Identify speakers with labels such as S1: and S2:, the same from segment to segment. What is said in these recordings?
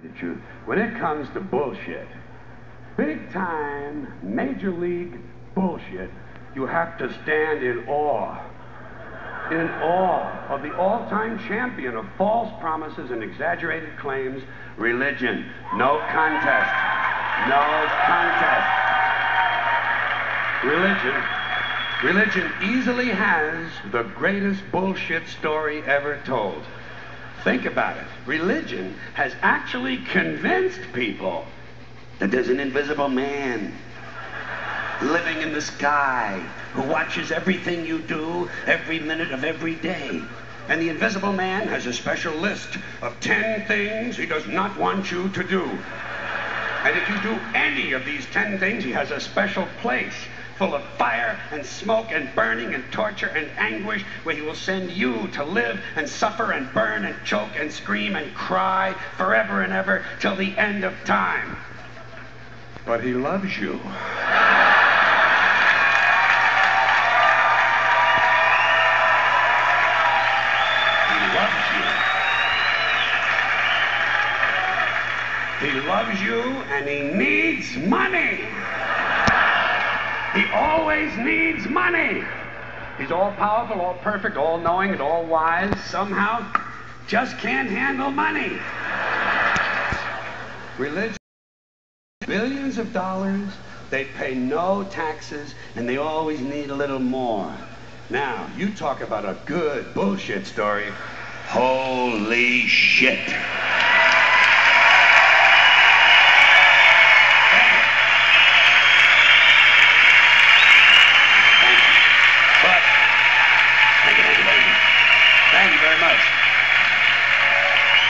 S1: The truth. When it comes to bullshit, big time, major league bullshit, you have to stand in awe of the all-time champion of false promises and exaggerated claims, religion. No contest. No contest. Religion easily has the greatest bullshit story ever told. Think about it. Religion has actually convinced people that there's an invisible man living in the sky who watches everything you do every minute of every day. And the invisible man has a special list of 10 things he does not want you to do. And if you do any of these 10 things, he has a special place full of fire and smoke and burning and torture and anguish, where he will send you to live and suffer and burn and choke and scream and cry forever and ever till the end of time. But he loves you. He loves you, and he needs money. He always needs money. He's all powerful, all perfect, all knowing, and all wise. Somehow, just can't handle money. Religion, billions of dollars, they pay no taxes, and they always need a little more. Now, you talk about a good bullshit story. Holy shit.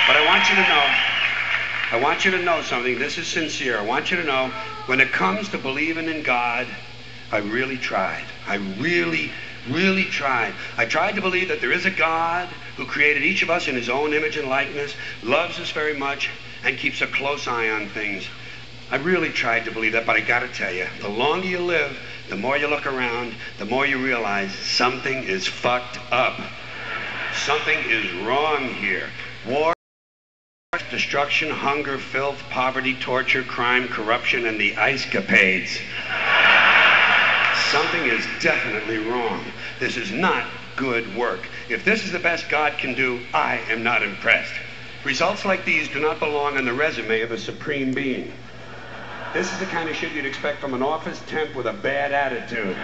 S1: But I want you to know something. This is sincere. I want you to know, when it comes to believing in God, I really tried. I really tried. I tried to believe that there is a God who created each of us in his own image and likeness, loves us very much, and keeps a close eye on things. I really tried to believe that, but I gotta tell you, the longer you live, the more you look around, the more you realize something is fucked up. Something is wrong here. War, destruction, hunger, filth, poverty, torture, crime, corruption, and the ice capades. Something is definitely wrong. This is not good work. If this is the best God can do, I am not impressed. Results like these do not belong on the resume of a supreme being. This is the kind of shit you'd expect from an office temp with a bad attitude.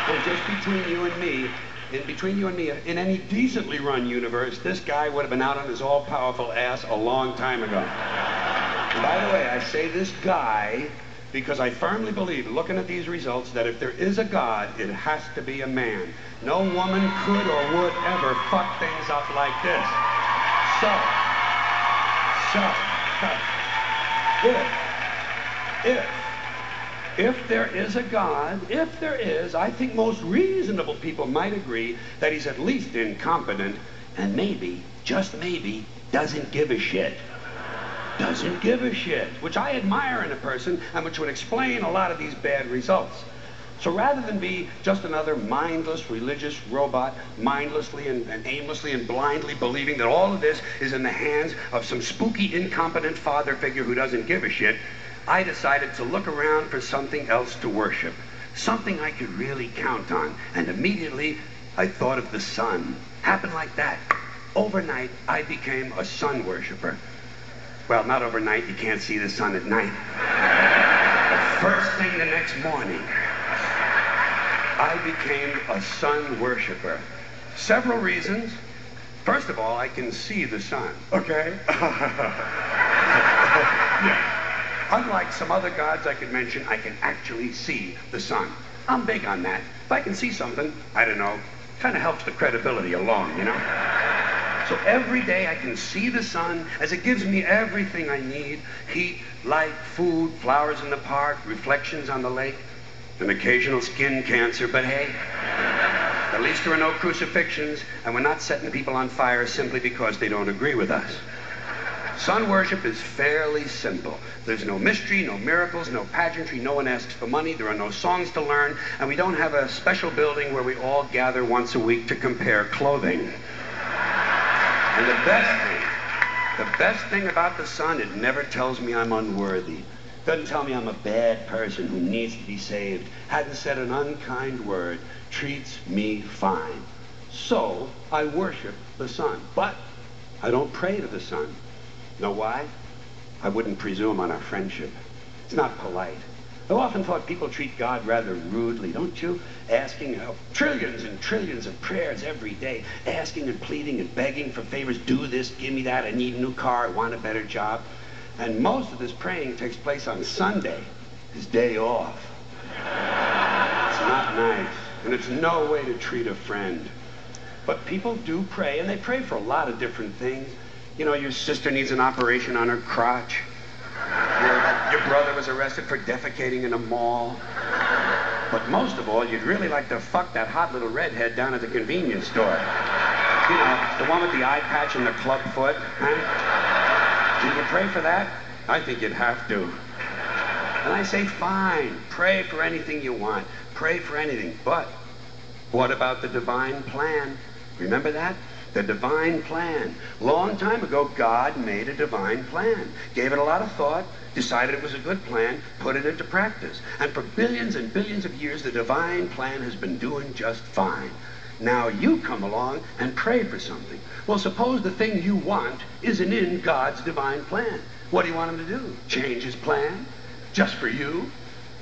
S1: And just between you and me, in any decently run universe, this guy would have been out on his all-powerful ass a long time ago. And by the way, I say this guy because I firmly believe, looking at these results, that if there is a God, it has to be a man. No woman could or would ever fuck things up like this. If there is a God, if there is, I think most reasonable people might agree that he's at least incompetent and maybe, just maybe, doesn't give a shit. Doesn't give a shit, which I admire in a person and which would explain a lot of these bad results. So rather than be just another mindless religious robot, mindlessly and aimlessly and blindly believing that all of this is in the hands of some spooky, incompetent father figure who doesn't give a shit, I decided to look around for something else to worship, something I could really count on. And immediately, I thought of the sun. Happened like that. Overnight, I became a sun worshiper. Well, not overnight. You can't see the sun at night. The first thing the next morning, I became a sun worshiper. Several reasons. First of all, I can see the sun, okay? Yeah. Unlike some other gods I could mention, I can actually see the sun. I'm big on that. If I can see something, I don't know, kind of helps the credibility along, you know? So every day I can see the sun as it gives me everything I need: heat, light, food, flowers in the park, reflections on the lake, an occasional skin cancer, but hey, at least there are no crucifixions, and we're not setting people on fire simply because they don't agree with us. Sun worship is fairly simple. There's no mystery, no miracles, no pageantry, no one asks for money, there are no songs to learn, and we don't have a special building where we all gather once a week to compare clothing. And the The best thing about the sun, it never tells me I'm unworthy. Doesn't tell me I'm a bad person who needs to be saved. Hadn't said an unkind word. Treats me fine. So I worship the sun. But I don't pray to the sun. Know why? I wouldn't presume on our friendship. It's not polite. I've often thought people treat God rather rudely, don't you? Asking trillions and trillions of prayers every day, asking and pleading and begging for favors. Do this, give me that, I need a new car, I want a better job. And most of this praying takes place on Sunday, his day off. It's not nice, and it's no way to treat a friend. But people do pray, and they pray for a lot of different things. You know, your sister needs an operation on her crotch. Your brother was arrested for defecating in a mall. But most of all, you'd really like to fuck that hot little redhead down at the convenience store. You know, the one with the eye patch and the club foot. Huh? Do you pray for that? I think you'd have to. And I say, fine, pray for anything you want. Pray for anything. But what about the divine plan? Remember that? The divine plan. Long time ago, God made a divine plan. Gave it a lot of thought, decided it was a good plan, put it into practice. And for billions and billions of years, the divine plan has been doing just fine. Now you come along and pray for something. Well, suppose the thing you want isn't in God's divine plan. What do you want him to do? Change his plan? Just for you?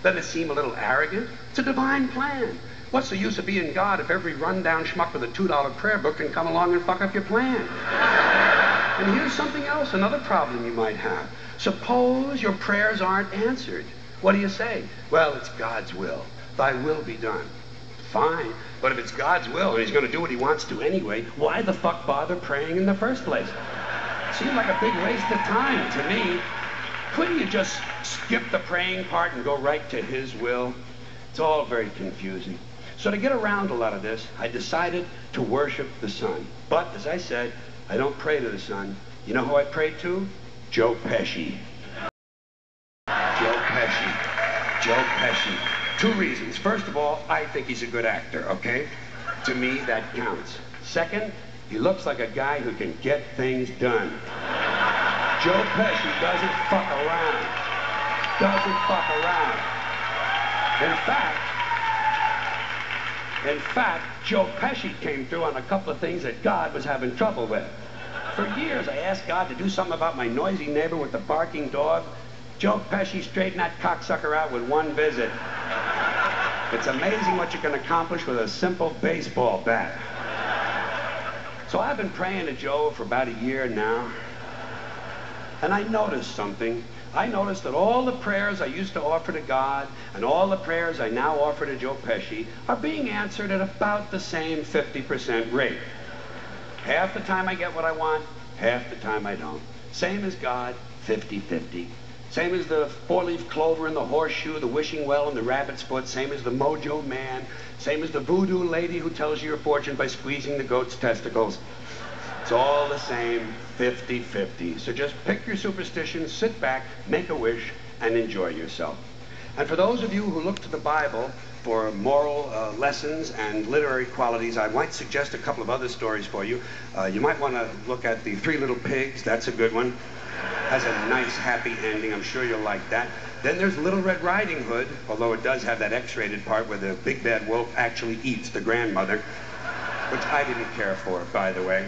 S1: Doesn't it seem a little arrogant? It's a divine plan. What's the use of being God if every rundown schmuck with a $2 prayer book can come along and fuck up your plan? And here's something else, another problem you might have. Suppose your prayers aren't answered. What do you say? Well, it's God's will. Thy will be done. Fine, but if it's God's will and he's going to do what he wants to anyway, why the fuck bother praying in the first place? Seems like a big waste of time to me. Couldn't you just skip the praying part and go right to his will? It's all very confusing. So to get around a lot of this, I decided to worship the sun. But, as I said, I don't pray to the sun. You know who I pray to? Joe Pesci. Joe Pesci. Joe Pesci. 2 reasons. First of all, I think he's a good actor, okay? To me, that counts. Second, he looks like a guy who can get things done. Joe Pesci doesn't fuck around. Doesn't fuck around. In fact, Joe Pesci came through on a couple of things that God was having trouble with. For years, I asked God to do something about my noisy neighbor with the barking dog. Joe Pesci straightened that cocksucker out with 1 visit. It's amazing what you can accomplish with a simple baseball bat. So I've been praying to Joe for about a year now. And I noticed something. I noticed that all the prayers I used to offer to God and all the prayers I now offer to Joe Pesci are being answered at about the same 50% rate. Half the time I get what I want, half the time I don't. Same as God, 50-50. Same as the 4-leaf clover and the horseshoe, the wishing well and the rabbit's foot. Same as the mojo man. Same as the voodoo lady who tells you your fortune by squeezing the goat's testicles. It's all the same, 50-50. So just pick your superstition, sit back, make a wish, and enjoy yourself. And for those of you who look to the Bible for moral lessons and literary qualities, I might suggest a couple of other stories for you. You might want to look at The 3 Little Pigs. That's a good one. Has a nice, happy ending. I'm sure you'll like that. Then there's Little Red Riding Hood, although it does have that X-rated part where the big bad wolf actually eats the grandmother, which I didn't care for, by the way.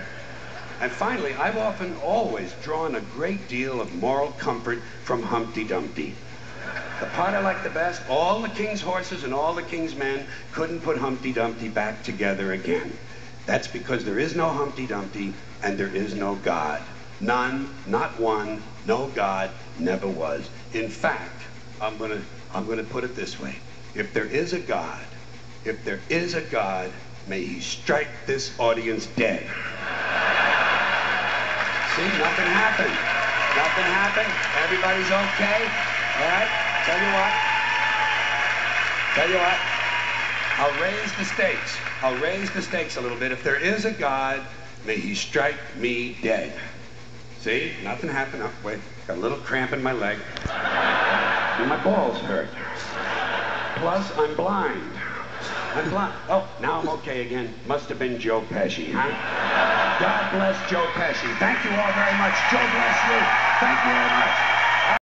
S1: And finally, I've often always drawn a great deal of moral comfort from Humpty Dumpty. The part I like the best, all the king's horses and all the king's men couldn't put Humpty Dumpty back together again. That's because there is no Humpty Dumpty and there is no God. None, not one, no God, never was. In fact, I'm gonna put it this way. If there is a God, may he strike this audience dead. See, nothing happened. Nothing happened. Everybody's okay. All right? Tell you what. I'll raise the stakes. I'll raise the stakes a little bit. If there is a God, may he strike me dead. See? Nothing happened. Oh, wait. Got a little cramp in my leg. And my balls hurt. Plus, I'm blind. I'm blind. Oh, now I'm okay again. Must have been Joe Pesci, huh? God bless Joe Pesci. Thank you all very much. Joe bless you. Thank you very much.